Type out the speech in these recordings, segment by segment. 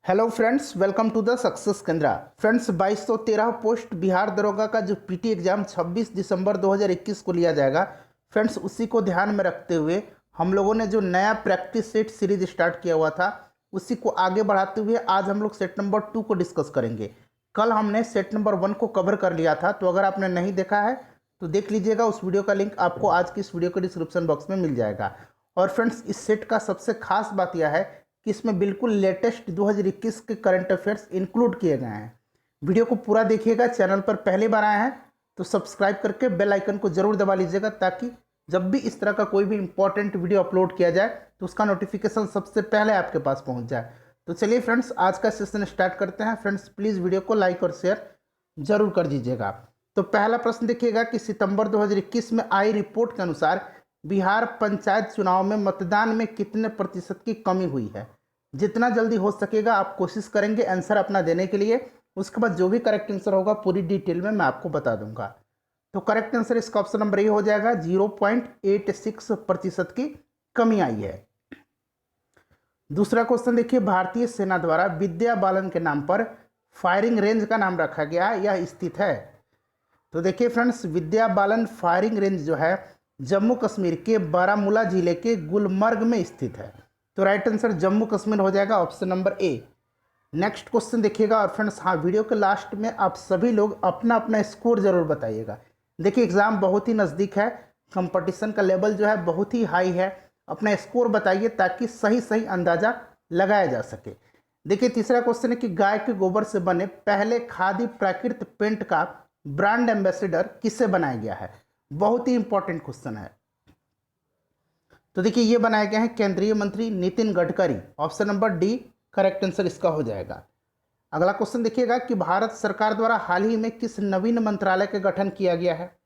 Hello friends, welcome to the success Kendra. Friends, 2213 post Bihar दरोगा का जो पीटी एग्जाम 26 दिसंबर 2021 को लिया जाएगा। फ्रेंड्स, उसी को ध्यान में रखते हुए हम लोगों ने जो नया प्रैक्टिस सेट सीरीज स्टार्ट किया हुआ था उसी को आगे बढ़ाते हुए आज हम लोग सेट नंबर 2 को डिस्कस करेंगे। कल हमने सेट नंबर 1 को कवर कर लिया था, तो अगर आपने नहीं देखा है तो देख लीजिएगा। उस वीडियो का लिंक आपको आज की इस वीडियो के डिस्क्रिप्शन बॉक्स में मिल जाएगा। और फ्रेंड्स, इस सेट का सबसे खास बात यह है कि इसमें बिल्कुल लेटेस्ट 2021 के करंट अफेयर्स इंक्लूड किए गए हैं। वीडियो को पूरा देखिएगा। चैनल पर पहली बार आए हैं तो सब्सक्राइब करके बेल आइकन को जरूर दबा लीजिएगा, ताकि जब भी इस तरह का कोई भी इंपॉर्टेंट वीडियो अपलोड किया जाए तो उसका नोटिफिकेशन सबसे पहले आपके पास पहुंच जाए। तो चलिए फ्रेंड्स, आज का सेशन स्टार्ट करते हैं। फ्रेंड्स, प्लीज़ वीडियो को लाइक और शेयर जरूर कर दीजिएगा। तो पहला प्रश्न देखिएगा कि सितंबर 2021 में आई रिपोर्ट के अनुसार बिहार पंचायत चुनाव में मतदान में कितने प्रतिशत की कमी हुई है। जितना जल्दी हो सकेगा आप कोशिश करेंगे आंसर अपना देने के लिए। उसके बाद जो भी करेक्ट आंसर होगा पूरी डिटेल में मैं आपको बता दूंगा। तो करेक्ट आंसर इसका ऑप्शन नंबर ए हो जाएगा। 0.86% की कमी आई है। दूसरा क्वेश्चन देखिए, भारतीय सेना द्वारा विद्या बालन के नाम पर फायरिंग रेंज का नाम रखा गया, यह स्थित है। तो देखिए friends, Vidya Balan firing range जो है जम्मू कश्मीर के बारामूला जिले के गुलमर्ग में स्थित है। तो राइट आंसर जम्मू कश्मीर हो जाएगा, ऑप्शन नंबर ए। नेक्स्ट क्वेश्चन देखिएगा। और फ्रेंड्स, हाँ, वीडियो के लास्ट में आप सभी लोग अपना अपना स्कोर जरूर बताइएगा। देखिए, एग्जाम बहुत ही नज़दीक है, कंपटीशन का लेवल जो है बहुत ही हाई है। अपना स्कोर बताइए ताकि सही सही अंदाजा लगाया जा सके। देखिए, तीसरा क्वेश्चन है कि गाय के गोबर से बने पहले खादी प्राकृत पेंट का ब्रांड एम्बेसडर किससे बनाया गया है। बहुत ही इंपॉर्टेंट क्वेश्चन है। तो देखिए, ये बनाए गए हैं केंद्रीय मंत्री Nitin Gadkari, option number D correct answer इसका हो जाएगा। अगला क्वेश्चन देखिएगा कि भारत सरकार द्वारा हाल ही में किस नवीन मंत्रालय का गठन किया गया है।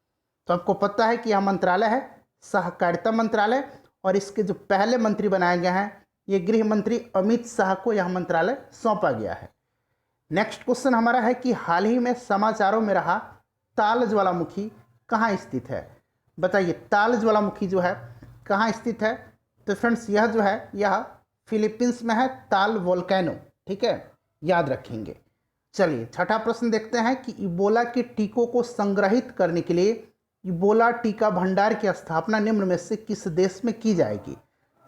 तो आपको पता है कि यह मंत्रालय है सहकारिता मंत्रालय, और इसके जो पहले मंत्री बनाए गए हैं ये गृह मंत्री अमित शाह को यह मंत्रालय सौंपा गया है। नेक्स्ट क्वेश्चन हमारा है कि हाल ही में समाचारों में रहा ताल ज्वालामुखी कहाँ स्थित है। बताइए, ताल ज्वालामुखी जो है कहाँ स्थित है। तो फ्रेंड्स, यह जो है यह फिलीपींस में है, ताल वोल्केनो। ठीक है, याद रखेंगे। चलिए, छठा प्रश्न देखते हैं कि इबोला के टीकों को संग्रहित करने के लिए इबोला टीका भंडार की स्थापना निम्न में से किस देश में की जाएगी।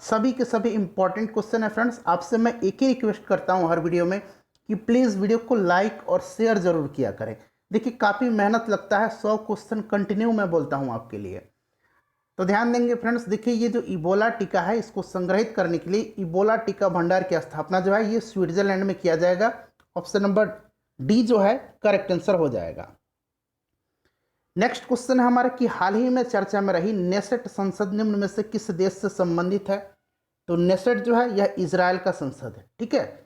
सभी के सभी इंपॉर्टेंट क्वेश्चन है। फ्रेंड्स, आपसे मैं एक ही रिक्वेस्ट करता हूँ हर वीडियो में कि प्लीज़ वीडियो को लाइक और शेयर जरूर किया करें। देखिए, काफ़ी मेहनत लगता है, 100 क्वेश्चन कंटिन्यू मैं बोलता हूँ आपके लिए, तो ध्यान देंगे। फ्रेंड्स, देखिए, ये जो इबोला टीका है इसको संग्रहित करने के लिए इबोला टीका भंडार की स्थापना जो है ये स्विट्जरलैंड में किया जाएगा। ऑप्शन नंबर डी जो है करेक्ट आंसर हो जाएगा। नेक्स्ट क्वेश्चन है हमारा कि हाल ही में चर्चा में रही नेसेट संसद निम्न में से किस देश से संबंधित है। तो नेसेट जो है यह इजराइल का संसद है। ठीक है,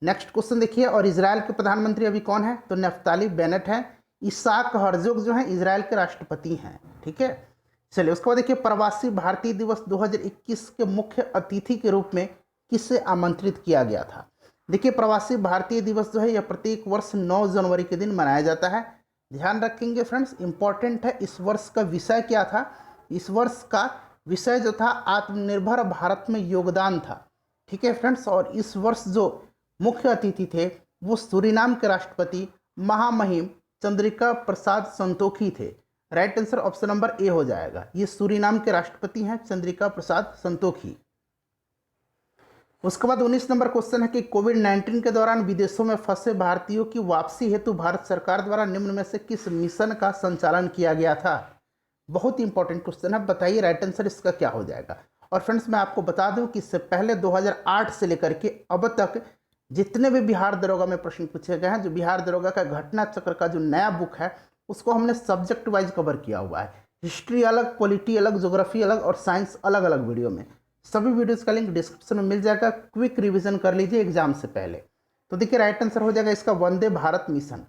नेक्स्ट क्वेश्चन देखिए, और इजराइल के प्रधानमंत्री अभी कौन है। तो नफ्ताली बेनेट है। इसाक हर्जोग जो है इजराइल के राष्ट्रपति हैं। ठीक है, चलिए उसके बाद देखिए, प्रवासी भारतीय दिवस 2021 के मुख्य अतिथि के रूप में किसे आमंत्रित किया गया था। देखिए, प्रवासी भारतीय दिवस जो है यह प्रत्येक वर्ष 9 जनवरी के दिन मनाया जाता है। ध्यान रखेंगे फ्रेंड्स, इंपॉर्टेंट है। इस वर्ष का विषय क्या था। इस वर्ष का विषय जो था आत्मनिर्भर भारत में योगदान था। ठीक है फ्रेंड्स, और इस वर्ष जो मुख्य अतिथि थे वो सूरीनाम के राष्ट्रपति महामहिम चंद्रिका प्रसाद संतोखी थे। राइट आंसर ऑप्शन नंबर ए हो जाएगा। ये सूरीनाम के राष्ट्रपति हैं चंद्रिका प्रसाद संतोखी। उसके बाद 19 नंबर क्वेश्चन है कि कोविड-19 के दौरान विदेशों में फंसे भारतीयों की वापसी हेतु भारत सरकार द्वारा निम्न में से किस मिशन का संचालन किया गया था। बहुत ही इंपॉर्टेंट क्वेश्चन है, बताइए राइट आंसर इसका क्या हो जाएगा। और फ्रेंड्स, मैं आपको बता दूं कि इससे पहले 2008 से लेकर के अब तक जितने भी बिहार दरोगा में प्रश्न पूछे गए हैं, जो बिहार दरोगा का घटना चक्र का जो नया बुक है उसको हमने सब्जेक्ट वाइज कवर किया हुआ है। हिस्ट्री अलग, पॉलिटी अलग, ज्योग्राफी अलग और साइंस अलग अलग वीडियो में। सभी वीडियोस का लिंक डिस्क्रिप्शन में मिल जाएगा। क्विक रिवीजन कर लीजिए एग्जाम से पहले। तो देखिए, राइट आंसर हो जाएगा इसका वंदे भारत मिशन।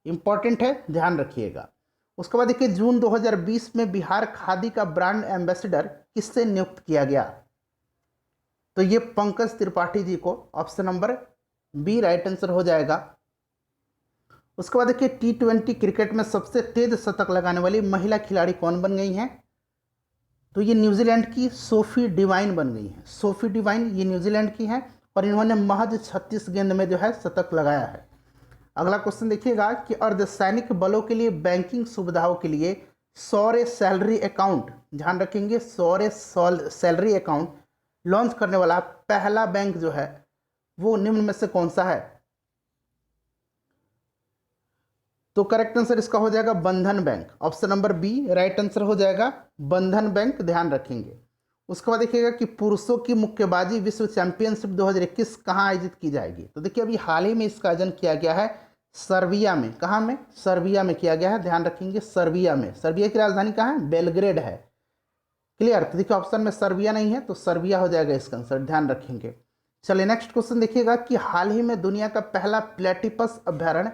इंपॉर्टेंट है, ध्यान रखिएगा। उसके बाद देखिए, जून 2020 में बिहार खादी का ब्रांड एम्बेसडर किससे नियुक्त किया गया। तो ये पंकज त्रिपाठी जी को, option number B right answer हो जाएगा। उसके बाद देखिए, T20 क्रिकेट में सबसे तेज शतक लगाने वाली महिला खिलाड़ी कौन बन गई हैं। तो ये न्यूजीलैंड की सोफी डिवाइन बन गई हैं। सोफी डिवाइन ये न्यूजीलैंड की हैं पर इन्होंने महज 36 गेंद में जो है शतक लगाया है। अगला क्वेश्चन देखिएगा कि अर्धसैनिक बलों के लिए बैंकिंग सुविधाओं के लिए सौर्य सैलरी अकाउंट, ध्यान रखेंगे, सौर्य सैलरी अकाउंट लॉन्च करने वाला पहला बैंक जो है वो निम्न में से कौन सा है? तो करेक्ट आंसर इसका हो जाएगा Bandhan bank. Option number B right answer हो जाएगा बंधन बैंक, ध्यान रखेंगे। उसके बाद देखिएगा कि पुरुषों की मुक्केबाजी विश्व चैंपियनशिप 2021 कहाँ आयोजित की जाएगी? तो देखिए अभी हाल ही में इसका आयोजन किया गया है सर्बिया में। कहाँ में? सर्बिया में किया गया है, ध्यान रखेंगे, सर्बिया में। सर्बिया की राजधानी कहाँ है? बेलग्रेड है। क्लियर? तो देखिए ऑप्शन में सर्बिया नहीं है तो सर्बिया हो जाएगा इसका आंसर, ध्यान रखेंगे। चलिए नेक्स्ट क्वेश्चन देखिएगा कि हाल ही में दुनिया का पहला प्लेटिपस अभ्यारण्य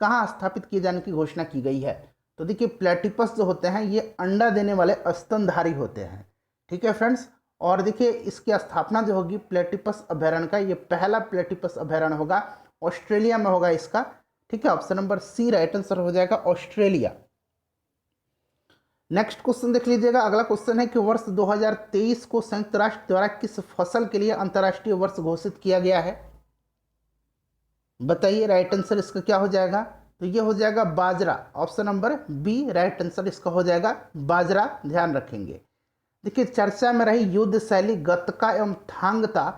कहाँ स्थापित किए जाने की घोषणा की गई है? तो देखिए प्लेटिपस जो होते हैं ये अंडा देने वाले स्तनधारी होते हैं, ठीक है फ्रेंड्स। और देखिए इसकी स्थापना जो होगी प्लेटिपस अभ्यारण्य का, ये पहला प्लेटिपस अभ्यारण्य होगा, ऑस्ट्रेलिया में होगा इसका, ठीक है। Option number C right answer हो जाएगा ऑस्ट्रेलिया। नेक्स्ट क्वेश्चन देख लीजिएगा। अगला क्वेश्चन है कि वर्ष 2023 को संयुक्त राष्ट्र द्वारा किस फसल के लिए अंतर्राष्ट्रीय वर्ष घोषित किया गया है? बताइए राइट आंसर इसका क्या हो जाएगा? तो ये हो जाएगा बाजरा। Option number B right answer इसका हो जाएगा बाजरा, ध्यान रखेंगे। देखिए चर्चा में रही युद्ध शैली गतका एवं थांगता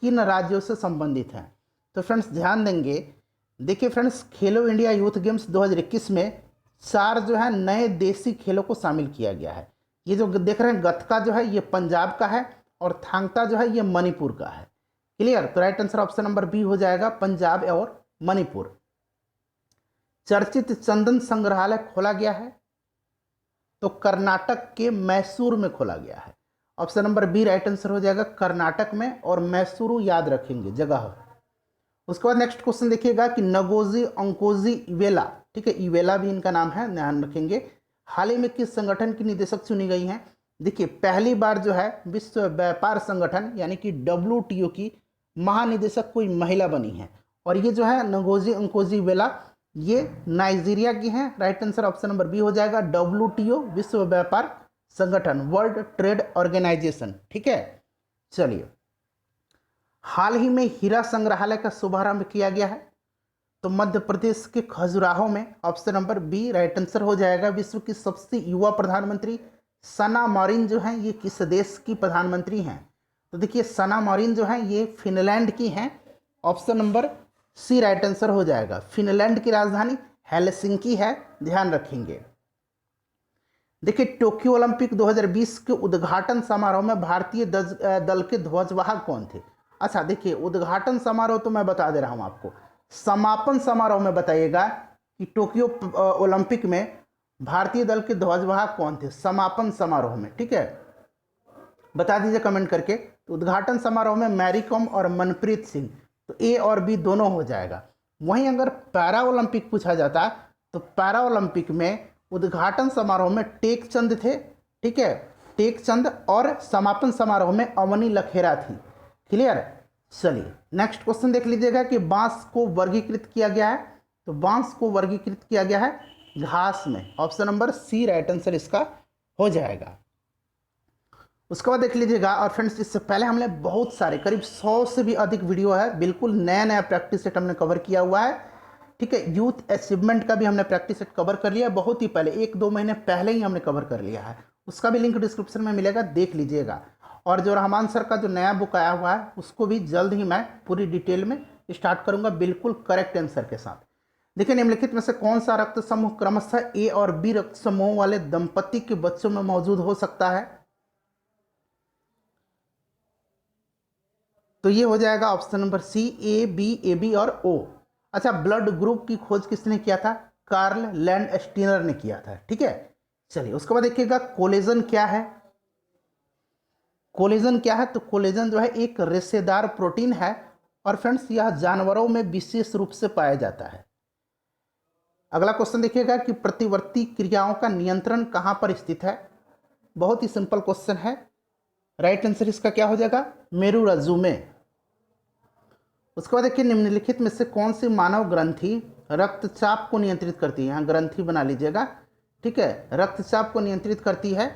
किन राज्यों से संबंधित हैं? तो फ्रेंड्स ध्यान देंगे, देखिए फ्रेंड्स खेलो इंडिया यूथ गेम्स 2021 में 4 जो है नए देसी खेलों को शामिल किया गया है। ये जो देख रहे हैं गतका जो है ये पंजाब का है और थांगता जो है ये मणिपुर का है। क्लियर? तो right answer option number B हो जाएगा पंजाब और मणिपुर। चर्चित चंदन संग्रहालय खोला गया है? तो कर्नाटक के मैसूर में खोला गया है। Option number B right answer हो जाएगा कर्नाटक में, और मैसूरू याद रखेंगे जगह। उसके बाद नेक्स्ट क्वेश्चन देखिएगा कि नगोजी ओंकोजी इवेला, ठीक है, इवेला भी इनका नाम है, ध्यान रखेंगे, हाल ही में किस संगठन की निदेशक चुनी गई हैं? देखिए पहली बार जो है विश्व व्यापार संगठन यानी कि WTO की महानिदेशक कोई महिला बनी है, और ये जो है नगोजी ओंकोजी इवेला ये नाइजीरिया की हैं। Right answer option number B हो जाएगा WTO विश्व व्यापार संगठन, वर्ल्ड ट्रेड ऑर्गेनाइजेशन, ठीक है। चलिए हाल ही में हीरा संग्रहालय का शुभारंभ किया गया है, तो मध्य प्रदेश के खजुराहो में। Option number B right answer हो जाएगा। विश्व की सबसे युवा प्रधानमंत्री सना मारिन जो हैं ये किस देश की प्रधानमंत्री हैं? तो देखिए सना मारिन जो हैं ये फिनलैंड की हैं। Option number C right answer हो जाएगा। फिनलैंड की राजधानी हेलसिंकी है, ध्यान रखेंगे। देखिए टोक्यो ओलंपिक 2020 के उद्घाटन समारोह में भारतीय दल के ध्वजवाहक कौन थे? अच्छा देखिए उद्घाटन समारोह तो मैं बता दे रहा हूं आपको, समापन समारोह में बताइएगा कि टोक्यो ओलंपिक में भारतीय दल के ध्वजवाहक कौन थे समापन समारोह में, ठीक है, बता दीजिए कमेंट करके। तो उद्घाटन समारोह में मैरी कॉम और मनप्रीत सिंह, तो ए और बी दोनों हो जाएगा। वहीं अगर पैरा ओलंपिक पूछा जाता तो पैरा ओलंपिक में उद्घाटन समारोह में टेक चंद थे, ठीक है, टेक चंद, और समापन समारोह में अवनी लखेरा थी। क्लियर? चलिए नेक्स्ट क्वेश्चन देख लीजिएगा कि बांस को वर्गीकृत किया गया है, तो बांस को वर्गीकृत किया गया है घास में। Option number C right answer इसका हो जाएगा। उसके बाद देख लीजिएगा, और फ्रेंड्स इससे पहले हमने बहुत सारे करीब 100 से भी अधिक वीडियो है, बिल्कुल नया नया प्रैक्टिस सेट हमने कवर किया हुआ है, ठीक है। यूथ अचीवमेंट का भी हमने प्रैक्टिस सेट कवर कर लिया बहुत ही पहले, 1-2 महीने पहले ही हमने कवर कर लिया है, उसका भी लिंक डिस्क्रिप्शन में मिलेगा, देख लीजिएगा। और जो रहमान सर का जो नया बुक आया हुआ है उसको भी जल्द ही मैं पूरी डिटेल में स्टार्ट करूंगा, बिल्कुल करेक्ट आंसर के साथ। देखिए निम्नलिखित में से कौन सा रक्त समूह क्रमशः ए और बी रक्त समूह वाले दंपति के बच्चों में मौजूद हो सकता है? तो ये हो जाएगा option number C A B और ओ। अच्छा ब्लड ग्रुप की खोज किसने किया था? कार्ल लैंडस्टीनर ने किया था, ठीक है। चलिए उसके बाद देखिएगा कोलेजन क्या है? कोलेजन क्या है? तो कोलेजन जो है एक रेशेदार प्रोटीन है, और फ्रेंड्स यह जानवरों में विशेष रूप से पाया जाता है। अगला क्वेश्चन देखिएगा कि प्रतिवर्ती क्रियाओं का नियंत्रण कहां पर स्थित है? बहुत ही सिंपल क्वेश्चन है, राइट आंसर इसका क्या हो जाएगा? मेरुरज्जु में। उसके बाद देखिए निम्नलिखित में से कौन सी मानव ग्रंथि रक्तचाप को नियंत्रित करती है? यहाँ ग्रंथि बना लीजिएगा, ठीक है, रक्तचाप को नियंत्रित करती है।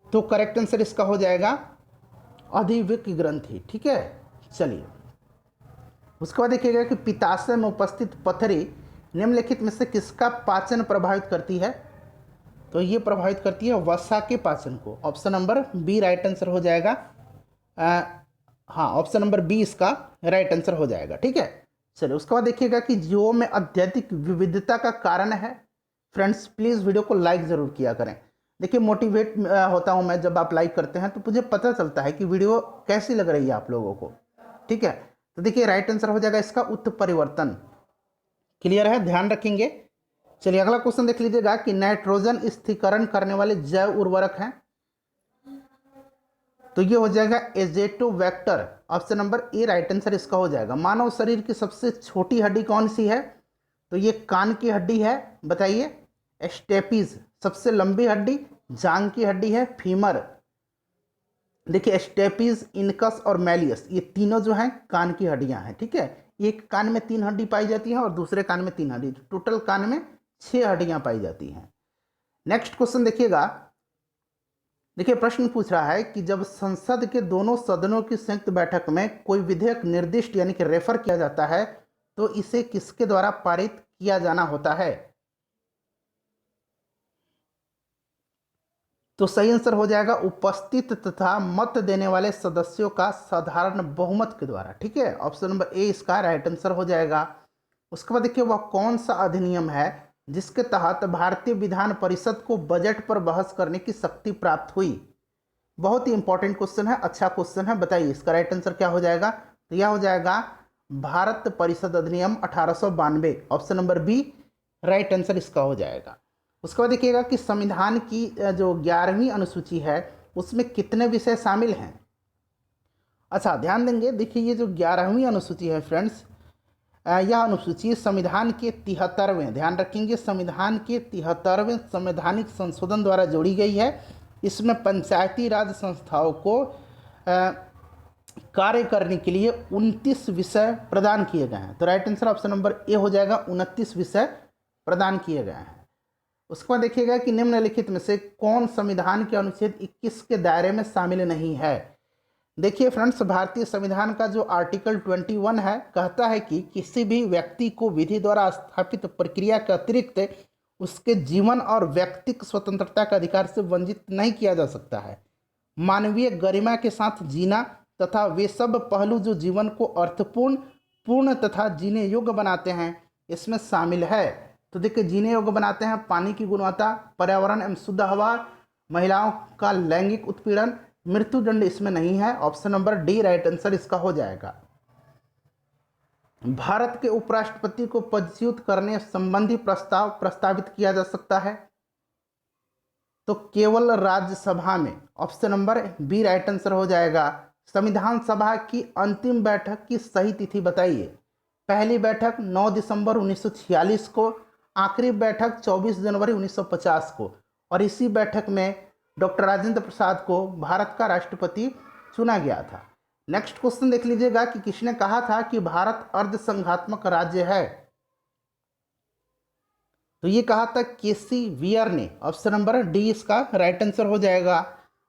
तो करेक्ट आंसर इसका हो जाएगा अधिविक ग्रंथि, ठीक है। चलिए उसके बाद देखिएगा कि पित्ताशय में उपस्थित पथरी निम्नलिखित में से किसका पाचन प्रभावित करती है? तो ये प्रभावित करती है वसा के पाचन को। Option number B right answer हो जाएगा। हाँ, ऑप्शन नंबर बी इसका राइट आंसर हो जाएगा, ठीक है। चलिए उसके बाद देखिएगा कि जीवों में अत्यधिक विविधता का कारण है। फ्रेंड्स प्लीज़ वीडियो को लाइक ज़रूर किया करें। देखिए मोटिवेट होता हूँ मैं जब आप लाइक करते हैं, तो मुझे पता चलता है कि वीडियो कैसी लग रही है आप लोगों को, ठीक है। तो देखिए राइट आंसर हो जाएगा इसका उत्परिवर्तन। क्लियर है, ध्यान रखेंगे। चलिए अगला क्वेश्चन देख लीजिएगा कि नाइट्रोजन स्थिरीकरण करने वाले जैव उर्वरक हैं। तो ये हो जाएगा Azotobacter. Option number A right answer इसका हो जाएगा। मानव शरीर की सबसे छोटी हड्डी कौन सी है? तो ये कान की हड्डी है, बताइए। स्टेपीज सबसे लंबी हड्डी, जांग की हड्डी है फीमर। देखिए स्टेपीज, इनकस और मैलियस ये तीनों जो हैं कान की हड्डियां हैं, ठीक है। एक कान में 3 हड्डी पाई जाती है और दूसरे कान में 3 हड्डी, टोटल कान में 6 हड्डियां पाई जाती हैं। नेक्स्ट क्वेश्चन देखिएगा। देखिए प्रश्न पूछ रहा है कि जब संसद के दोनों सदनों की संयुक्त बैठक में कोई विधेयक निर्दिष्ट यानी कि रेफर किया जाता है, तो इसे किसके द्वारा पारित किया जाना होता है? तो सही आंसर हो जाएगा उपस्थित तथा मत देने वाले सदस्यों का साधारण बहुमत के द्वारा, ठीक है। ऑप्शन नंबर ए इसका राइट आंसर हो जाएगा। उसके बाद देखिए वह कौन सा अधिनियम है जिसके तहत भारतीय विधान परिषद को बजट पर बहस करने की शक्ति प्राप्त हुई? बहुत ही इंपॉर्टेंट क्वेश्चन है, अच्छा क्वेश्चन है, बताइए इसका राइट आंसर क्या हो जाएगा? तो यह हो जाएगा भारत परिषद अधिनियम 1892। Option number B right answer इसका हो जाएगा। उसके बाद देखिएगा कि संविधान की जो 11वीं अनुसूची है उसमें कितने विषय शामिल हैं? अच्छा ध्यान देंगे, देखिए ये जो 11वीं अनुसूची है फ्रेंड्स, यह अनुसूची संविधान के 73वें, ध्यान रखेंगे, संविधान के 73वें संवैधानिक संशोधन द्वारा जोड़ी गई है। इसमें पंचायती राज संस्थाओं को कार्य करने के लिए 29 विषय प्रदान किए गए हैं। तो राइट आंसर ऑप्शन नंबर ए हो जाएगा, 29 विषय प्रदान किए गए हैं। उसके बाद देखिएगा कि निम्नलिखित में से कौन संविधान के अनुच्छेद 21 के दायरे में शामिल नहीं है? देखिए फ्रेंड्स, भारतीय संविधान का जो आर्टिकल 21 है कहता है कि किसी भी व्यक्ति को विधि द्वारा स्थापित प्रक्रिया के अतिरिक्त उसके जीवन और व्यक्तिक स्वतंत्रता के अधिकार से वंचित नहीं किया जा सकता है। मानवीय गरिमा के साथ जीना तथा वे सब पहलू जो जीवन को अर्थपूर्ण, पूर्ण तथा जीने योग्य बनाते हैं इसमें शामिल है। तो देखिए जीने योग्य बनाते हैं पानी की गुणवत्ता, पर्यावरण एवं शुद्ध हवा, महिलाओं का लैंगिक उत्पीड़न, मृत्युदंड इसमें नहीं है। Option number D right answer इसका हो जाएगा। भारत के उपराष्ट्रपति को पदच्युत करने संबंधी प्रस्ताव प्रस्तावित किया जा सकता है तो केवल राज्यसभा में। Option number B right answer हो जाएगा। संविधान सभा की अंतिम बैठक की सही तिथि बताइए। पहली बैठक 9 दिसंबर 1946 को, आखिरी बैठक 24 जनवरी 1950 को, और इसी बैठक में डॉक्टर राजेंद्र प्रसाद को भारत का राष्ट्रपति चुना गया था। नेक्स्ट क्वेश्चन देख लीजिएगा कि किसने कहा था कि भारत अर्धसंघात्मक राज्य है? तो ये कहा था केसी वियर ने। ऑप्शन नंबर डी इसका राइट आंसर हो जाएगा।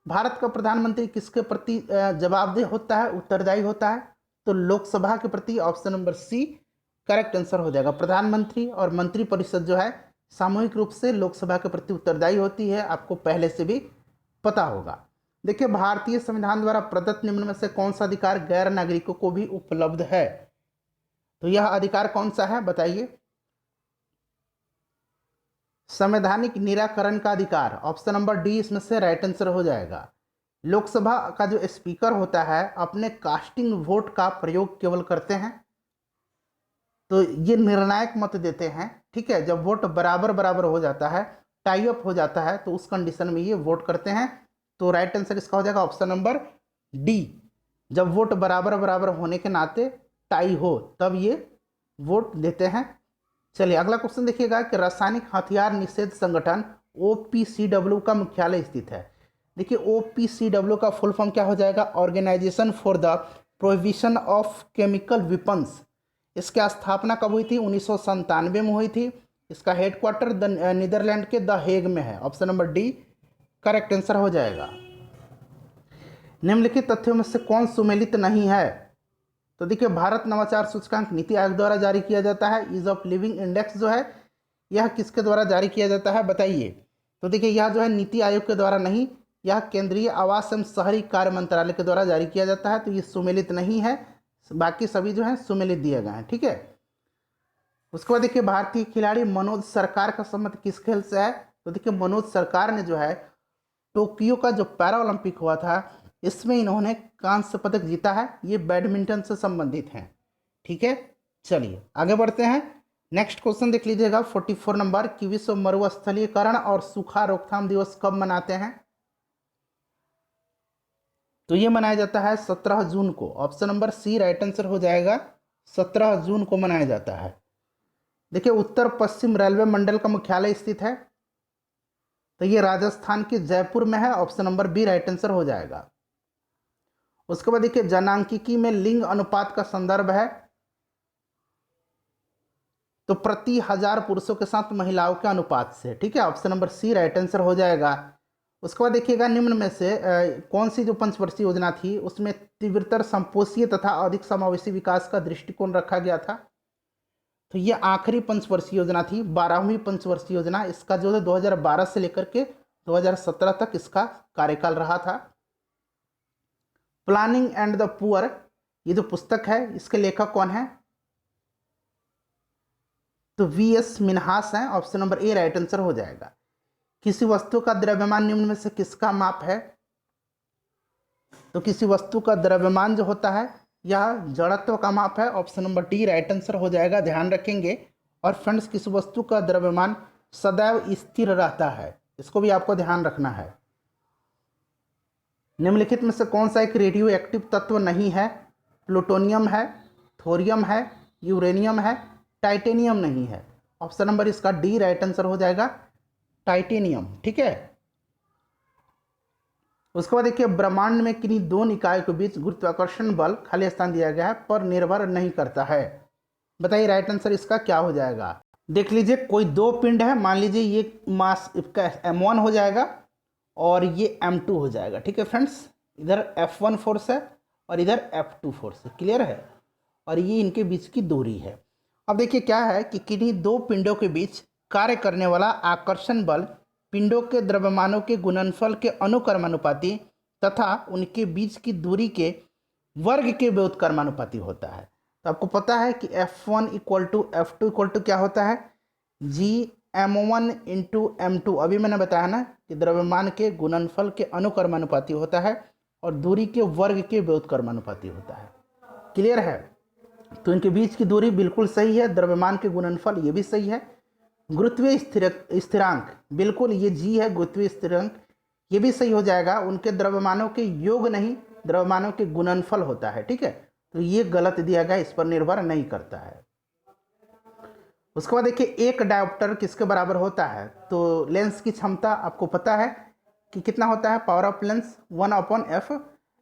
भारत का प्रधानमंत्री किसके प्रति जवाबदेह होता है, उत्तरदायी होता है? तो लोकसभा के प्रति। Option number C correct answer हो जाएगा। प्रधानमंत्री और मंत्रिपरिषद जो है सामूहिक रूप से लोकसभा के प्रति उत्तरदायी होती है, आपको पहले से भी पता होगा। देखिए भारतीय संविधान द्वारा प्रदत्त निम्न में से कौन सा अधिकार गैर नागरिकों को भी उपलब्ध है? तो यह अधिकार कौन सा है बताइए? संवैधानिक निराकरण का अधिकार। ऑप्शन नंबर डी इसमें से राइट आंसर हो जाएगा। लोकसभा का जो स्पीकर होता है अपने कास्टिंग वोट का प्रयोग केवल करते हैं, तो ये निर्णायक मत देते हैं, ठीक है। जब वोट बराबर बराबर हो जाता है, टाई अप हो जाता है, तो उस कंडीशन में ये वोट करते हैं। तो राइट आंसर इसका हो जाएगा ऑप्शन नंबर डी। जब वोट बराबर बराबर होने के नाते टाई हो तब ये वोट देते हैं। चलिए अगला क्वेश्चन देखिएगा कि रासायनिक हथियार निषेध संगठन OPCW का मुख्यालय स्थित है। देखिए OPCW का फुल फॉर्म क्या हो जाएगा? Organisation for the prohibition of chemical weapons. इसकी स्थापना कब हुई थी? 1997 में हुई थी। इसका हेडक्वार्टर नीदरलैंड के द हेग में है। Option number D correct answer हो जाएगा। निम्नलिखित तथ्यों में से कौन सुमेलित नहीं है? तो देखिए, भारत नवाचार सूचकांक नीति आयोग द्वारा जारी किया जाता है। ईज ऑफ लिविंग इंडेक्स जो है यह किसके द्वारा जारी किया जाता है बताइए? तो देखिए, यह जो है नीति आयोग के द्वारा नहीं, यह केंद्रीय आवास एवं शहरी कार्य मंत्रालय के द्वारा जारी किया जाता है। तो ये सुमेलित नहीं है, बाकी सभी जो है सुमेलित दिए गए हैं। ठीक है। उसके बाद देखिए, भारतीय खिलाड़ी मनोज सरकार का संबंध किस खेल से है? तो देखिए, मनोज सरकार ने जो है टोक्यो का जो पैरा ओलंपिक हुआ था इसमें इन्होंने कांस्य पदक जीता है। ये बैडमिंटन से संबंधित हैं। ठीक है, चलिए आगे बढ़ते हैं। नेक्स्ट क्वेश्चन देख लीजिएगा 44 नंबर कि विश्व मरुस्थलीकरण और सूखा रोकथाम दिवस कब मनाते हैं? तो ये मनाया जाता है 17 जून को। Option number C right answer हो जाएगा, 17 जून को मनाया जाता है। देखिए, उत्तर पश्चिम रेलवे मंडल का मुख्यालय स्थित है, तो ये राजस्थान के जयपुर में है। Option number B right answer हो जाएगा। उसके बाद देखिए, जनांकिकी में लिंग अनुपात का संदर्भ है, तो प्रति 1000 पुरुषों के साथ महिलाओं के अनुपात से। ठीक है, option number C right answer हो जाएगा। उसके बाद देखिएगा, निम्न में से कौन सी जो पंचवर्षीय योजना थी उसमें तीव्रतर संपोषीय तथा अधिक समावेशी विकास का दृष्टिकोण रखा गया था? तो ये आखिरी पंचवर्षीय योजना थी, 12वीं पंचवर्षीय योजना। इसका जो है 2012 से लेकर के 2017 तक इसका कार्यकाल रहा था। प्लानिंग एंड द पुअर, ये जो पुस्तक है इसके लेखक कौन है? तो वीएस मिन्हास हैं। Option number A right answer हो जाएगा। किसी वस्तु का द्रव्यमान निम्न में से किसका माप है? तो किसी वस्तु का द्रव्यमान जो होता है यह जड़त्व का माप है। Option number D right answer हो जाएगा, ध्यान रखेंगे। और फ्रेंड्स, किसी वस्तु का द्रव्यमान सदैव स्थिर रहता है, इसको भी आपको ध्यान रखना है। निम्नलिखित में से कौन सा एक रेडियो एक्टिव तत्व नहीं है? प्लूटोनियम है, थोरियम है, यूरेनियम है, टाइटेनियम नहीं है। ऑप्शन नंबर इसका डी राइट आंसर हो जाएगा, टाइटेनियम। ठीक है। उसके बाद देखिए, ब्रह्मांड में किन्हीं दो निकायों के बीच गुरुत्वाकर्षण बल खाली स्थान दिया गया है पर निर्भर नहीं करता है, बताइए राइट आंसर इसका क्या हो जाएगा? देख लीजिए, कोई दो पिंड है, मान लीजिए ये मास इसका m1 हो जाएगा और ये m2 हो जाएगा। ठीक है फ्रेंड्स, इधर F1 फोर्स है और इधर F2 फोर्स है, क्लियर है? और ये इनके बीच की दूरी है। अब देखिए क्या है कि किन्हीं दो पिंडों के बीच कार्य करने वाला आकर्षण बल पिंडों के द्रव्यमानों के गुणनफल के अनुक्रमानुपाती तथा उनके बीच की दूरी के वर्ग के व्युत्क्रमानुपाती होता है। तो आपको पता है कि F1 equal to F2 equal to क्या होता है? Gm1 into M2। अभी मैंने बताया ना कि द्रव्यमान के गुणनफल के अनुक्रमानुपाती होता है और दूरी के वर्ग के व्युत्क्रमानुपाती होता है, क्लियर है? तो इनके बीच की दूरी बिल्कुल सही है, द्रव्यमान के गुणनफल ये भी सही है। गुरुत्वीय स्थिरांक बिल्कुल ये जी है, गुरुत्वीय स्थिरांक ये भी सही हो जाएगा। उनके द्रव्यमानों के योग नहीं, द्रव्यमानों के गुणनफल होता है। ठीक है, तो ये गलत दिया गया, इस पर निर्भर नहीं करता है। उसके बाद देखिए, एक डायोप्टर किसके बराबर होता है? तो लेंस की क्षमता आपको पता है कि कितना होता है? Power of lens 1/f।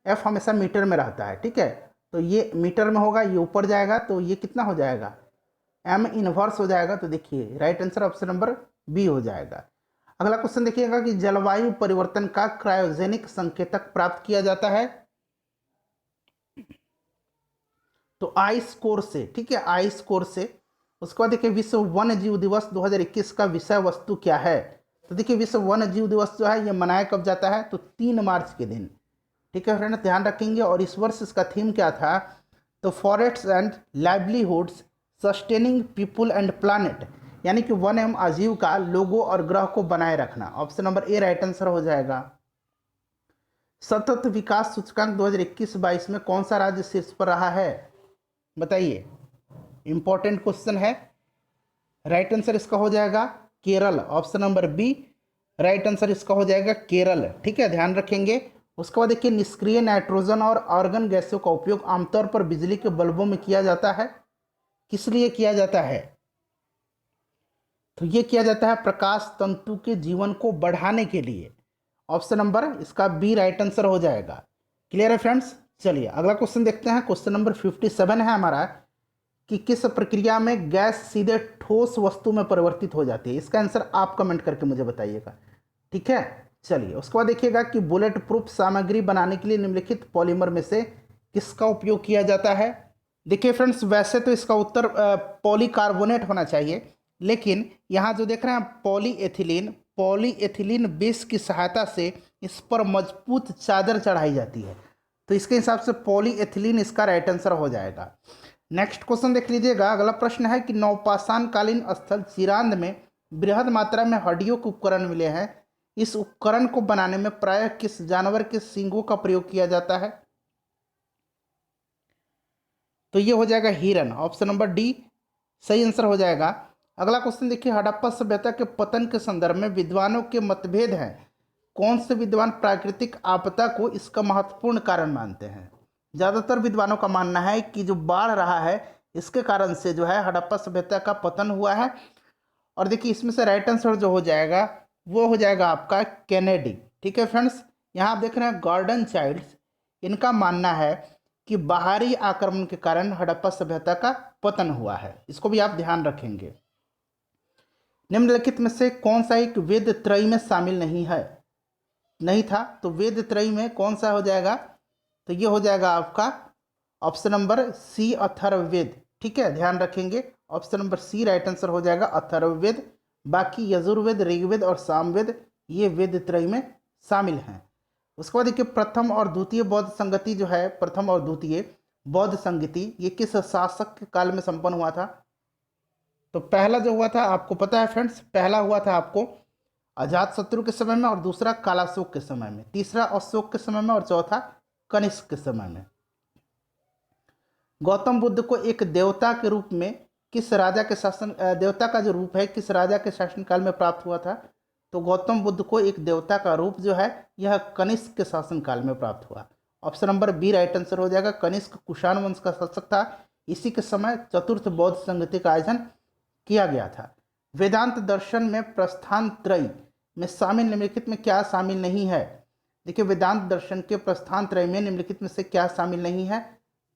f हमेशा मीटर में रहता है। ठीक है, तो ये मीटर में होगा, ये ऊपर जाएगा तो ये कितना हो जाएगा? m इनवर्स हो जाएगा। तो देखिए right answer option number B हो जाएगा। अगला क्वेश्चन देखिएगा कि जलवायु परिवर्तन का क्रायोजेनिक संकेतक प्राप्त किया जाता है? तो आइस कोर से। ठीक है, आइस कोर से। उसके बाद देखिए, विश्व वन्य जीव दिवस 2021 का विषय वस्तु क्या है? तो देखिए, विश्व वन्य जीव दिवस जो है ये मनाया कब जाता है? तो 3 मार्च के दिन। ठीक है फ्रेंड, ध्यान रखेंगे। और इस वर्ष इसका थीम क्या था? तो forests and livelihoods sustaining people and planet, यानी कि वन एवं आजीविका, लोगों और ग्रह को बनाए रखना। Option number A right answer हो जाएगा। सतत विकास सूचकांक 2021-22 में कौन सा राज्य शीर्ष पर रहा है? बताइए, इंपॉर्टेंट क्वेश्चन है। राइट आंसर इसका हो जाएगा Kerala. Option number B right answer इसका हो जाएगा केरल। ठीक है, ध्यान रखेंगे। उसके बाद देखिए, निष्क्रिय नाइट्रोजन और आर्गन गैसों का उपयोग आमतौर पर बिजली के बल्बों में किया जाता है, किस लिए किया जाता है? तो ये किया जाता है प्रकाश तंतु के जीवन को बढ़ाने के लिए। ऑप्शन नंबर इसका बी राइट आंसर हो जाएगा। क्लियर है फ्रेंड्स? चलिए अगला क्वेश्चन देखते हैं। क्वेश्चन नंबर 57 है हमारा कि किस प्रक्रिया में गैस सीधे ठोस वस्तु में परिवर्तित हो जाती है? इसका आंसर आप कमेंट करके मुझे बताइएगा। ठीक है, चलिए उसके बाद देखिएगा कि बुलेट प्रूफ सामग्री बनाने के लिए निम्नलिखित पॉलीमर में से किसका उपयोग किया जाता है। देखिए फ्रेंड्स, वैसे तो इसका उत्तर पॉलीकार्बोनेट होना चाहिए, लेकिन यहाँ जो देख रहे हैं पॉलीएथिलीन बेस की सहायता से इस पर मजबूत चादर चढ़ाई जाती है, तो इसके हिसाब से पॉलीएथिलीन इसका राइट आंसर हो जाएगा। नेक्स्ट क्वेश्चन देख लीजिएगा। अगला प्रश्न है कि नवपाषाण कालीन स्थल चिरांद में बृहद मात्रा में हड्डियों के उपकरण मिले हैं। इस उपकरण को बनाने में प्रायः किस जानवर के सींगों का प्रयोग किया जाता है? तो ये हो जाएगा हिरन, ऑप्शन नंबर डी सही आंसर हो जाएगा। अगला क्वेश्चन देखिए, हड़प्पा सभ्यता के पतन के संदर्भ में विद्वानों के मतभेद हैं। कौन से विद्वान प्राकृतिक आपदा को इसका महत्वपूर्ण कारण मानते हैं? ज़्यादातर विद्वानों का मानना है कि जो बाढ़ रहा है इसके कारण से जो है हड़प्पा सभ्यता का पतन हुआ है। और देखिए इसमें से राइट आंसर जो हो जाएगा वो हो जाएगा आपका कैनेडी। ठीक है फ्रेंड्स, यहाँ आप देख रहे हैं गॉर्डन चाइल्ड्स, इनका मानना है कि बाहरी आक्रमण के कारण हड़प्पा सभ्यता का पतन हुआ है। इसको भी आप ध्यान रखेंगे। निम्नलिखित में से कौन सा एक वेद त्रयी में शामिल नहीं था? तो वेद त्रयी में कौन सा हो जाएगा? तो ये हो जाएगा आपका ऑप्शन नंबर सी अथर्ववेद। ठीक है, ध्यान रखेंगे, option number C right answer हो जाएगा अथर्ववेद। बाकी यजुर्वेद, ऋग्वेद और सामवेद ये वेद त्रयी में शामिल हैं। उसके बाद देखिए प्रथम और द्वितीय बौद्ध संगति जो है, प्रथम और द्वितीय बौद्ध संगति ये किस शासक के काल में संपन्न हुआ था? तो पहला जो हुआ था आपको पता है फ्रेंड्स, पहला हुआ था आपको अजातशत्रु के समय में, और दूसरा कालाशोक के समय में, तीसरा अशोक के समय में, और चौथा कनिष्क के समय में। गौतम बुद्ध को एक देवता के रूप में किस राजा के शासन, देवता का जो रूप है किस राजा के शासनकाल में प्राप्त हुआ था? तो गौतम बुद्ध को एक देवता का रूप जो है यह कनिष्क के शासनकाल में प्राप्त हुआ। Option number B right answer हो जाएगा। कनिष्क कुषाण वंश का शासक था। इसी के समय चतुर्थ बौद्ध संगति का आयोजन किया गया था। वेदांत दर्शन में प्रस्थान त्रयी में शामिल निम्नलिखित में क्या शामिल नहीं है? देखिए वेदांत दर्शन के प्रस्थान त्रय में निम्नलिखित में से क्या शामिल नहीं है?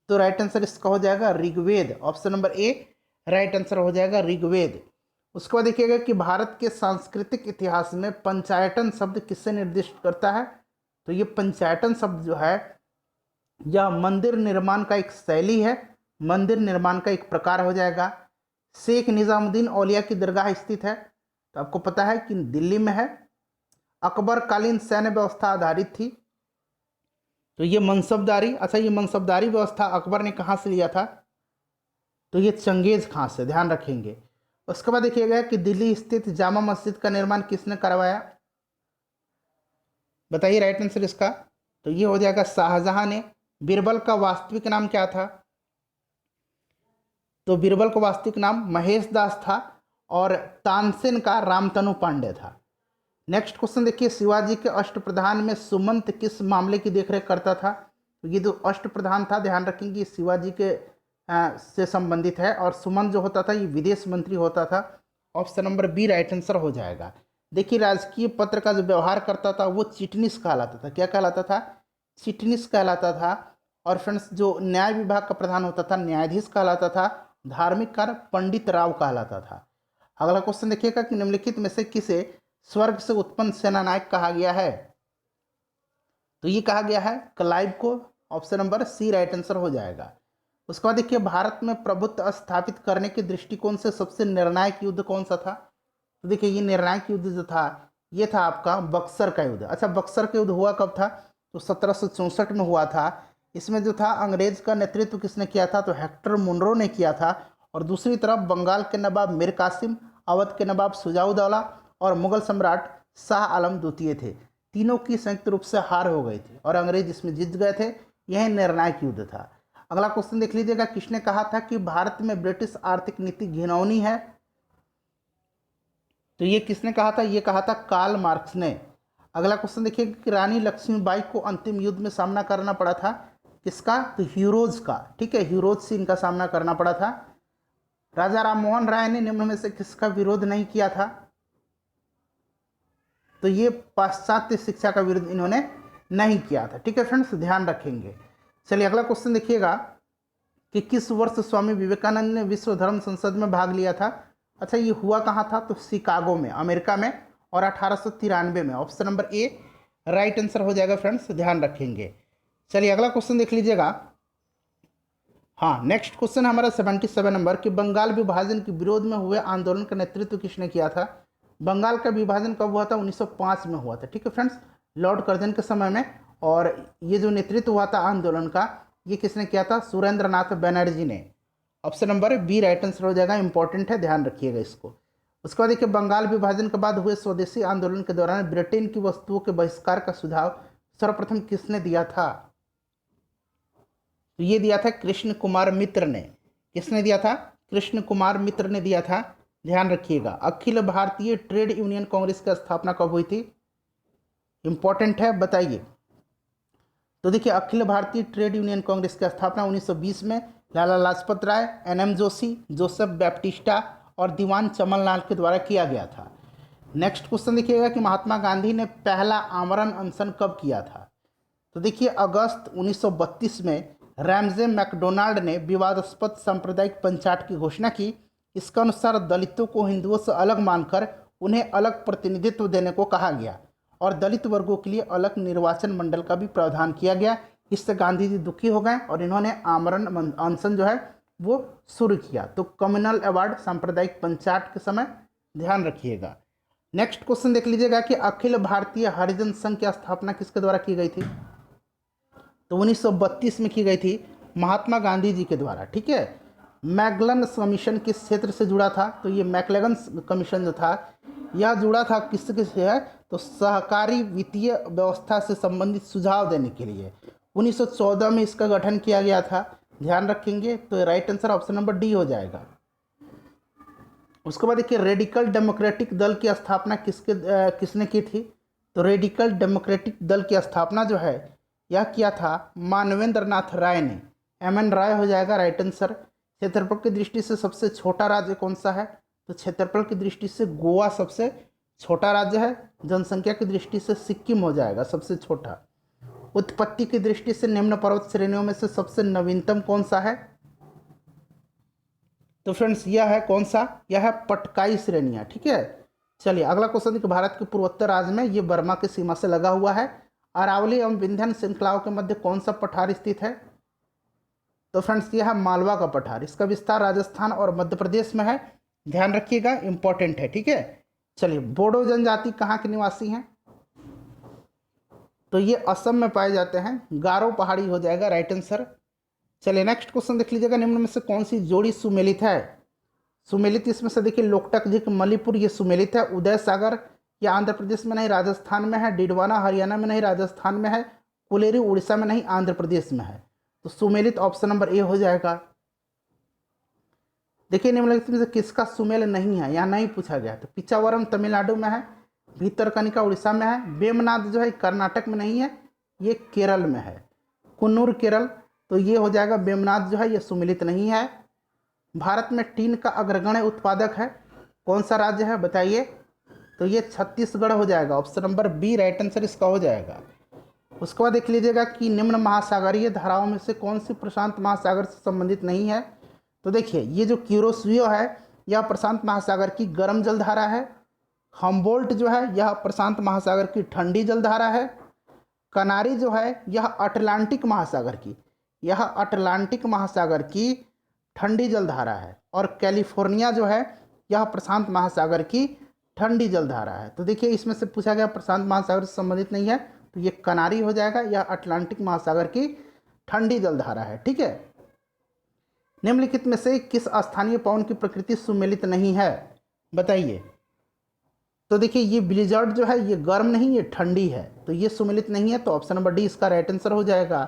तो राइट आंसर इसका हो जाएगा Rigveda, option number A right answer हो जाएगा ऋग्वेद। उसके बाद देखिएगा कि भारत के सांस्कृतिक इतिहास में पंचायतन शब्द किससे निर्दिष्ट करता है? तो ये पंचायतन शब्द जो है यह मंदिर निर्माण का एक शैली है, मंदिर निर्माण का एक प्रकार हो जाएगा। शेख निजामुद्दीन औलिया की दरगाह स्थित है, तो आपको पता है कि दिल्ली में है। अकबर कालीन सैन्य व्यवस्था आधारित थी, तो ये मनसबदारी, अच्छा ये मनसबदारी व्यवस्था अकबर ने कहाँ से लिया था? तो ये चंगेज खां से, ध्यान रखेंगे। उसके बाद देखिएगा कि दिल्ली स्थित जामा मस्जिद का निर्माण किसने करवाया? बताइए राइट आंसर इसका। तो ये हो जाएगा शाहजहां ने। बीरबल का वास्तविक नाम क्या था? तो बीरबल का वास्तविक नाम महेश दास था, और तानसेन का रामतनु पांडे था। नेक्स्ट क्वेश्चन देखिए, शिवाजी के अष्टप्रधान में सुमंत किस मामले की देखरेख करता था? तो ये जो अष्टप्रधान था ध्यान रखेंगे शिवाजी के से संबंधित है, और सुमंत जो होता था ये विदेश मंत्री होता था। Option number B right answer हो जाएगा। देखिए राजकीय पत्र का जो व्यवहार करता था वो चिटनिस कहलाता था। क्या कहलाता था? चिटनिस कहलाता था। और फ्रेंड्स जो न्याय विभाग का प्रधान होता था न्यायाधीश कहलाता था। धार्मिक कार्य पंडित राव कहलाता था। अगला क्वेश्चन देखिएगा कि निम्नलिखित में से किसे स्वर्ग से उत्पन्न सेनानायक कहा गया है? तो ये कहा गया है क्लाइव को, option number C right answer हो जाएगा। उसके बाद देखिए भारत में प्रभुत्व स्थापित करने के दृष्टिकोण से सबसे निर्णायक युद्ध कौन सा था? तो देखिए ये निर्णायक युद्ध जो था ये था आपका बक्सर का युद्ध। अच्छा बक्सर का युद्ध हुआ कब था? तो 1764 में हुआ था। इसमें जो था अंग्रेज का नेतृत्व किसने किया था? तो हेक्टर मुनरो ने किया था। और दूसरी तरफ बंगाल के नवाब मीर कासिम, अवध के नवाब सुजाउद्दौला और मुगल सम्राट शाह आलम द्वितीय थे। तीनों की संयुक्त रूप से हार हो गई थी और अंग्रेज इसमें जीत गए थे। यह निर्णायक युद्ध था। अगला क्वेश्चन देख लीजिएगा, किसने कहा था कि भारत में ब्रिटिश आर्थिक नीति घिनौनी है? तो ये किसने कहा था? ये कहा था कार्ल मार्क्स ने। अगला क्वेश्चन देखिएगा कि रानी लक्ष्मीबाई को अंतिम युद्ध में सामना करना पड़ा था किसका? तो हीरोज का। ठीक है, हीरोज से इनका सामना करना पड़ा था। राजा राममोहन राय ने निम्न में से किसका विरोध नहीं किया था? तो ये पाश्चात्य शिक्षा का विरोध इन्होंने नहीं किया था। ठीक है फ्रेंड्स, ध्यान रखेंगे। चलिए अगला क्वेश्चन देखिएगा कि किस वर्ष स्वामी विवेकानंद ने विश्व धर्म संसद में भाग लिया था? अच्छा ये हुआ कहाँ था? तो शिकागो में, अमेरिका में। और 1893 में। Option number A right answer हो जाएगा फ्रेंड्स, ध्यान रखेंगे। चलिए अगला क्वेश्चन देख लीजिएगा। हाँ, नेक्स्ट क्वेश्चन हमारा 77 नंबर कि बंगाल विभाजन के विरोध में हुए आंदोलन का नेतृत्व किसने किया था। बंगाल का विभाजन कब हुआ था? 1905 में हुआ था। ठीक है फ्रेंड्स, लॉर्ड कर्जन के समय में। और ये जो नेतृत्व हुआ था आंदोलन का, ये किसने किया था? सुरेंद्र नाथ बनर्जी ने। Option number B right answer हो जाएगा, इंपॉर्टेंट है, ध्यान रखिएगा इसको। उसके बाद देखिए, बंगाल विभाजन के बाद हुए स्वदेशी आंदोलन के दौरान ब्रिटेन की वस्तुओं के बहिष्कार का सुझाव सर्वप्रथम किसने दिया था? तो ये दिया था कृष्ण कुमार मित्र ने। किसने दिया था? कृष्ण कुमार मित्र ने दिया था, ध्यान रखिएगा। अखिल भारतीय ट्रेड यूनियन कांग्रेस की स्थापना कब हुई थी? इंपॉर्टेंट है, बताइए। तो देखिए, अखिल भारतीय ट्रेड यूनियन कांग्रेस की स्थापना 1920 में Lala Lajpat Rai, NM Joshi, Joseph Baptista और दीवान चमनलाल के द्वारा किया गया था। नेक्स्ट क्वेश्चन देखिएगा कि महात्मा गांधी ने पहला आमरण अनशन कब किया था? तो देखिए, अगस्त 1932 में रैमजे मैकडोनाल्ड ने विवादास्पद सांप्रदायिक पंचायत की घोषणा की। इसके अनुसार दलितों को हिंदुओं से अलग मानकर उन्हें अलग प्रतिनिधित्व देने को कहा गया और दलित वर्गों के लिए अलग निर्वाचन मंडल का भी प्रावधान किया गया। इससे गांधी जी दुखी हो गए और इन्होंने आमरण अनशन जो है वो शुरू किया। तो कम्युनल अवार्ड सांप्रदायिक पंचायत के समय, ध्यान रखिएगा। नेक्स्ट क्वेश्चन देख लीजिएगा कि अखिल भारतीय हरिजन संघ की स्थापना किसके द्वारा की गई थी? तो 1932 में की गई थी, महात्मा गांधी जी के द्वारा। ठीक है, मैगलन कमीशन किस क्षेत्र से जुड़ा था? तो ये मैकलेगन कमीशन जो था यह जुड़ा था किसके से है? तो सहकारी वित्तीय व्यवस्था से संबंधित सुझाव देने के लिए 1914 में इसका गठन किया गया था, ध्यान रखेंगे। तो right answer option number D हो जाएगा। उसके बाद देखिए, रेडिकल डेमोक्रेटिक दल की स्थापना किसने की थी? तो रेडिकल डेमोक्रेटिक दल की स्थापना जो है यह किया था मानवेंद्र नाथ राय ने। एमएन राय हो जाएगा राइट आंसर। क्षेत्रफल की दृष्टि से सबसे छोटा राज्य कौन सा है? तो क्षेत्रफल की दृष्टि से गोवा सबसे छोटा राज्य है। जनसंख्या की दृष्टि से सिक्किम हो जाएगा सबसे छोटा। उत्पत्ति की दृष्टि से निम्न पर्वत श्रेणियों में से सबसे नवीनतम कौन सा है? तो फ्रेंड्स यह है कौन सा? यह है पटकाई श्रेणियां। ठीक है, चलिए अगला क्वेश्चन देखिए, भारत के पूर्वोत्तर राज्य में ये बर्मा की सीमा से लगा हुआ है। अरावली एवं विंध्य श्रृंखलाओं के मध्य कौन सा पठार स्थित है? तो फ्रेंड्स यह है मालवा का पठार। इसका विस्तार राजस्थान और मध्य प्रदेश में है, ध्यान रखिएगा, इंपॉर्टेंट है। ठीक है, चलिए बोडो जनजाति कहाँ के निवासी हैं? तो ये असम में पाए जाते हैं, गारो पहाड़ी हो जाएगा राइट आंसर। चलिए नेक्स्ट क्वेश्चन देख लीजिएगा, निम्न में से कौन सी जोड़ी सुमेलित है? सुमेलित इसमें से देखिए, लोकटक झील मणिपुर ये सुमेलित है। उदय सागर ये आंध्र प्रदेश में नहीं राजस्थान में है। डिडवाना हरियाणा में नहीं राजस्थान में है। कुलेरी उड़ीसा में नहीं आंध्र प्रदेश में है। तो सुमेलित ऑप्शन नंबर ए हो जाएगा। देखिए निम्नलिखित में से किसका सुमेल नहीं है, यहाँ नहीं पूछा गया। तो पिचावरम तमिलनाडु में है, भीतरकनिका उड़ीसा में है, बेमनाथ जो है कर्नाटक में नहीं है, ये केरल में है। कुन्नूर केरल, तो ये हो जाएगा बेमनाथ जो है ये सुमेलित नहीं है। भारत में टीन का अग्रगण्य उत्पादक है कौन सा राज्य है बताइए? तो ये छत्तीसगढ़ हो जाएगा, option number B right answer इसका हो जाएगा। उसके बाद देख लीजिएगा कि निम्न महासागरीय धाराओं में से कौन सी प्रशांत महासागर से संबंधित नहीं है? तो देखिए ये जो क्यूरोसियो है यह प्रशांत महासागर की गर्म जलधारा है। हम्बोल्ट जो है यह प्रशांत महासागर की ठंडी जलधारा है। कनारी जो है यह अटलांटिक महासागर की ठंडी जलधारा है। और कैलिफोर्निया जो है यह प्रशांत महासागर की ठंडी जलधारा है। तो देखिए इसमें से पूछा गया प्रशांत महासागर से संबंधित नहीं है, तो ये कनारी हो जाएगा, यह अटलांटिक महासागर की ठंडी जलधारा है। ठीक है, निम्नलिखित में से किस स्थानीय पवन की प्रकृति सुमेलित नहीं है बताइए? तो देखिए ये ब्लिजर्ड जो है ये गर्म नहीं, ये ठंडी है, तो ये सुमेलित नहीं है। तो ऑप्शन नंबर डी इसका राइट आंसर हो जाएगा।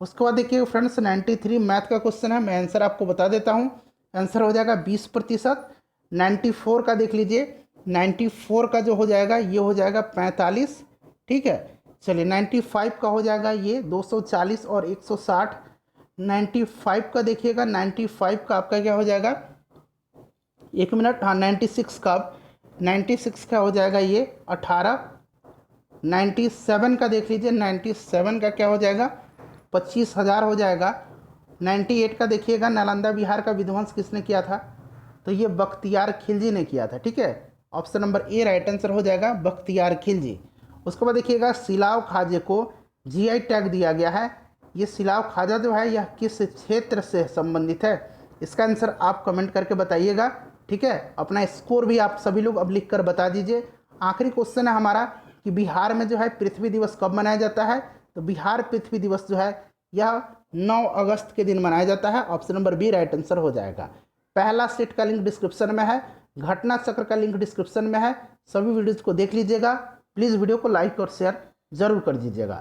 उसके बाद देखिए फ्रेंड्स 93 मैथ का क्वेश्चन है, मैं आंसर आपको बता देता हूँ। आंसर हो जाएगा 20%। 94 का देख लीजिए, 94 का जो हो जाएगा ये हो जाएगा 45। ठीक है, चलिए 95 का हो जाएगा ये 240 और 160। 95 का देखिएगा, 95 का आपका क्या हो जाएगा, एक मिनट, हाँ 96 का, 96 का हो जाएगा ये 18। 97 का देख लीजिए, 97 का क्या हो जाएगा 25,000 हो जाएगा। 98 का देखिएगा, नालंदा बिहार का विध्वंस किसने किया था? तो ये बख्तियार खिलजी ने किया था। ठीक है, option number A right answer हो जाएगा बख्तियार खिलजी। उसके बाद देखिएगा सिलाव खाजे को जीआई टैग दिया गया है। ये सिलाव खाजा जो है यह किस क्षेत्र से संबंधित है? इसका आंसर आप कमेंट करके बताइएगा, ठीक है। अपना स्कोर भी आप सभी लोग अब लिख कर बता दीजिए। आखिरी क्वेश्चन है हमारा कि बिहार में जो है पृथ्वी दिवस कब मनाया जाता है? तो बिहार पृथ्वी दिवस जो है यह 9 अगस्त के दिन मनाया जाता है। Option number B right answer हो जाएगा। पहला सेट का लिंक डिस्क्रिप्शन में है, घटना चक्र का लिंक डिस्क्रिप्शन में है। सभी वीडियोज़ को देख लीजिएगा। प्लीज़ वीडियो को लाइक और शेयर जरूर कर दीजिएगा।